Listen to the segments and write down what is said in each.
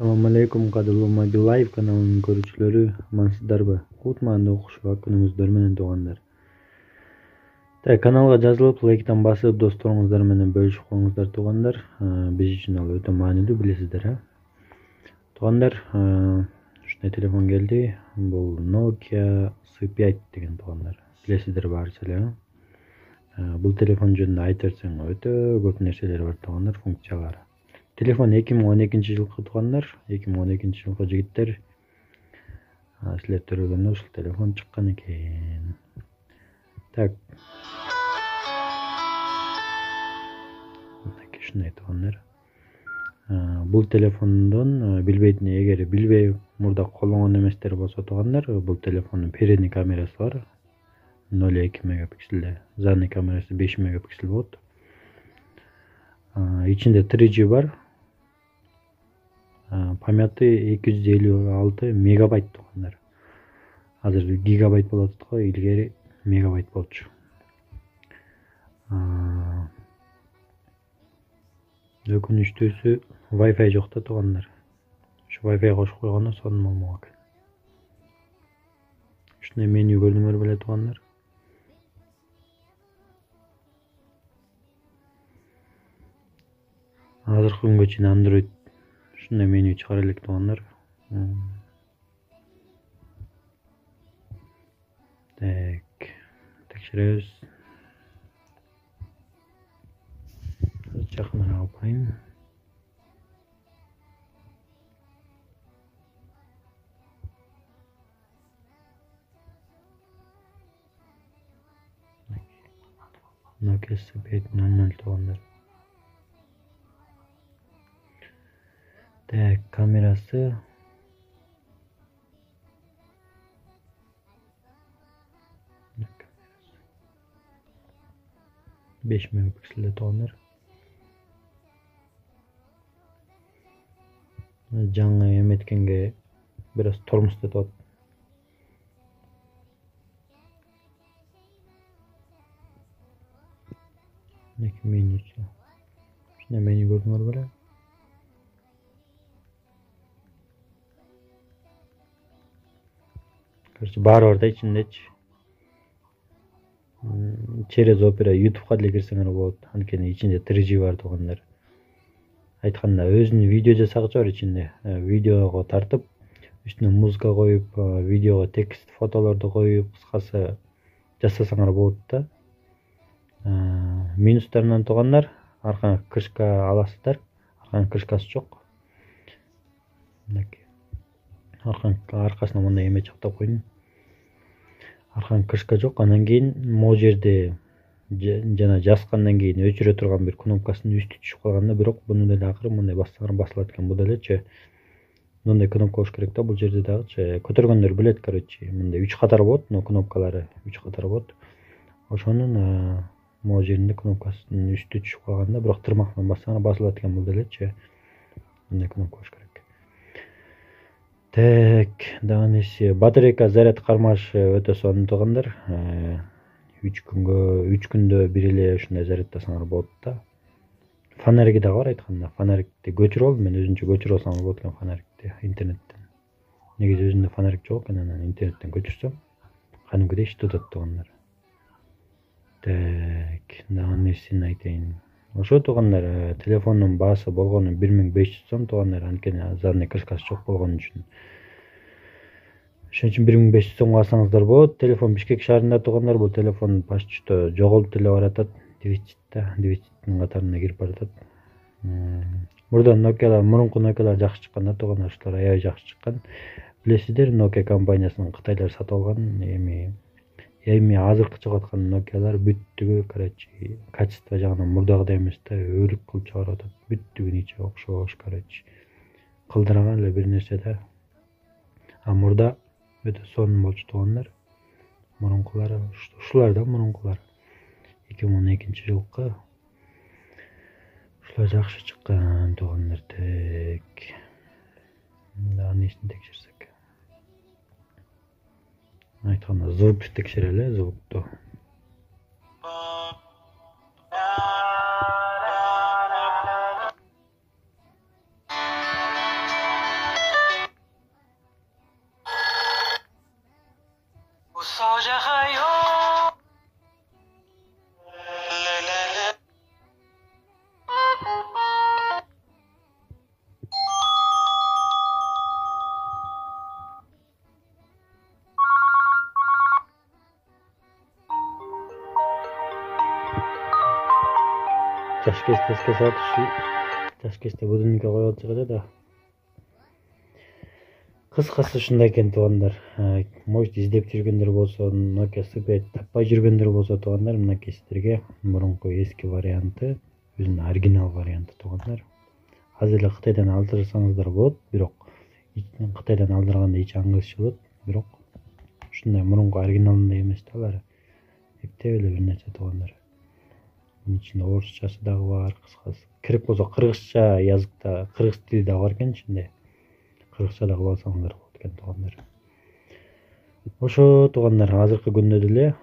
Assalamu alaikum кадырлуу Мобилаев каналынын көрүүчүлөрү, амансыздарбы? Кутмандуу кушуга күнүңүздөр менен туугандар. Каналга жазылып, лайктан басып, досторуңуздар менен бөлүшүп коюңуздар туугандар. Биз үчүн ал өтө маанилүү, билесиздер, Туугандар, ушундай телефон келди. Бул Nokia C5 деген туугандар. Билесиздер баарыча эле, Бул телефон жөнүндө айтып берсең өтө көп нерселер бар туугандар, функциялары. Телефон 2012 жылкы туугандар, 2012 жылкы жигиттер. Силер төрөлгөндө ушул телефон чыккан экен. Ушундай туугандар. Бул телефондон эгер билбей мурда колдонгон эместер болсо туугандар, бул телефондун передний камерасы бар. 0,2 мегапикселде, задний камерасы 5 мегапиксель болот. Ичинде 3G бар. Памяты 256 мегабайт туугандар. Азыр гигабайт болот го, илгери мегабайт болчу. Өкүнүчтүүсү Wi-Fi жок да туугандар. Ушу Wi-Fi кошуп койгондо сонун болмок экен. Ушундай меню көрдүңөр беле туугандар? Азыркы күнгө чейин Android ушундай меню чыгара элек туугандар. Текшеребиз. Жакыныраак алпайын. Nokia C5 нормально туугандар. Камерасы 5 мегапикселде туугандар. Жаңы эметкенге бир аз тормуздатып атат. Менюсу. Ушундай меню көрдүңөр беле? Короче, баары бар да ичиндечи. Через Opera YouTube'га деле кирсеңер болот. Анткени ичинде 3G бар туугандар. Айтканда өзүнүн видео жасагычы бар ичинде. Видеого тартып, үстүнө музыка коюп, видеого текст, фотолорду коюп, кыскасы жасасаңар болот да. Минустарынан туугандар, аркаңа крышка аласыздар. Арканын крышкасы жок. Аркасына мындай эме чактап койдум. Арканын крышка жок. Анан кийин могу жерде жана жазгандан кийин өчүрө турган бир кнопкасынын үстү түшүп калганда, бирок буну деле акыры мындай бассаңар басылат экен. Бул делечи мындай кнопка болуш керек да, бул жерде дагычы. Көтөргөндөр билет, короче, мындай 3 катар болот, но кнопкалары 3 катар болот. Ошонун могу жеринде кнопкасынын үстү түшүп калганда, бирок тырмак менен бассаңар басылат экен. Бул делечи мындай кнопка болуш керек. Дагы нерсе, батарейка заряд кармашы өтө сонун туугандар. 3 күндө бир эле ушундай заряддасаңар болот да. Фонариги дагы бар айтканда. Фонарикти көчүрүп алдым, мен өзүнчө көчүрүп алсам болот экен фонарикти интернеттен. Негизи өзүндө фонарик жок экен, анан интернеттен көчүрсөм кадимкидей иштеп атат туугандар. Дагы нерсени айтайын. Ошо туугандар, телефондун баасы болгону 1500 сом туугандар, анткени задний крышкасы жок болгон үчүн. Ошон үчүн 1500 сомго алсаңыздар болот. Телефон Бишкек шаарында туугандар. Бул телефон почту жоголуп деле баратат. Дефициттин катарына кирип баратат. Мурда Nokia'лар, мурунку Nokia'лар жакшы чыккан да туугандар, ушулар аябай жакшы чыккан. Билесиздер, Nokia компаниясынын Кытайлар сатып алган эми азыркы чыгып аткан Nokia'лар бүттүгү, короче, качество жагынан мурдагыдай эмес да, өлүк кылып чыгарып атат. Бүттүгүн ичи окшош, короче. Кылдыраган эле бир нерсе да. Мурда өтө сонун болчу туугандар. Мурункулары, ушулар да мурункулар. 2012 жылкы. Ушулар жакшы чыккан туугандар. Дагы несин текшерсек. Айтканда звук текшерели, звукту. жаш кезде эске салып жаш кезде будильникке коюп алчу да. Кыскасы ушундай экен туугандар. Может издеп жүргөндөр болсо, Nokia Spade таппай жүргөндөр болсо туугандар, мынакей сиздерге мурунку эски варианты, өзүнүн оригинал варианты туугандар. Азыр эле Кытайдан алдырсаңыздар болот, бирок Кытайдан алдырганда эч аңгырсыз болот, бирок ушундай мурунку оригиналындай эмес да алар. Эптеп эле бир нерсе туугандар. Bunun içinde орусчасы дагы бар, кыскасы. Керек болсо кыргызча языкта, кыргыз тили дагы бар экен ичинде. Кыргызча дагы алсаңыздар болот экен туугандар. Ошо туугандар, азыркы күндө деле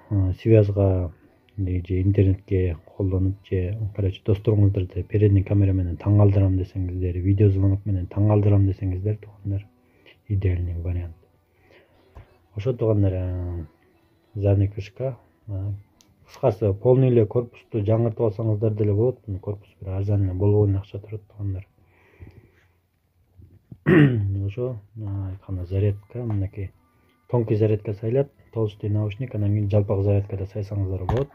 связга же интернетке колдонуп же, короче, досторуңуздарды передний камера менен таң калтырам десеңиздер, видео звонок менен таң калтырам десеңиздер туугандар, идеальный вариант. Ошо туугандар, задний крышка, кыскасы полный эле корпусту жаңыртып алсаңыздар деле болот. Бул корпус бир арзан болбогон акча турат туугандар. Ошо айтканда зарядка, мынакей тонкий зарядка сайлап, толстый наушник, анан кийин жалпак зарядкада сайсаңыздар болот.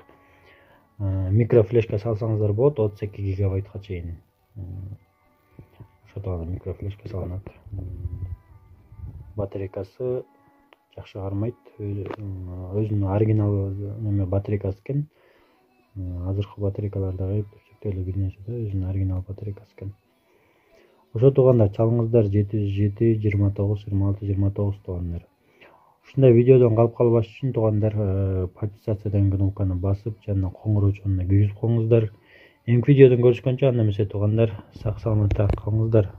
Микрофлешка салсаңыздар болот, 32 гигабайтка чейин. Ошо туугандар, микрофлешка салынат. Батарейкасы жакшы кармайт, өзүнүн оригинал неме батарейкасы экен. Азыркы батарейкалардагы чектелүү бир нерсе да, өзүнүн оригинал батарейкасы экен. Ошо туугандар, чалыңыздар 707 29 26 29 туугандар. Ушундай видеодон калып калбаш үчүн туугандар, подписациядан кнопканы басып, жанына коңгуроо чонуна күйгүзүп коюңуздар. Эмки видеодон көрүшкөнчө анда эмесе туугандар, сак саламатта калыңыздар.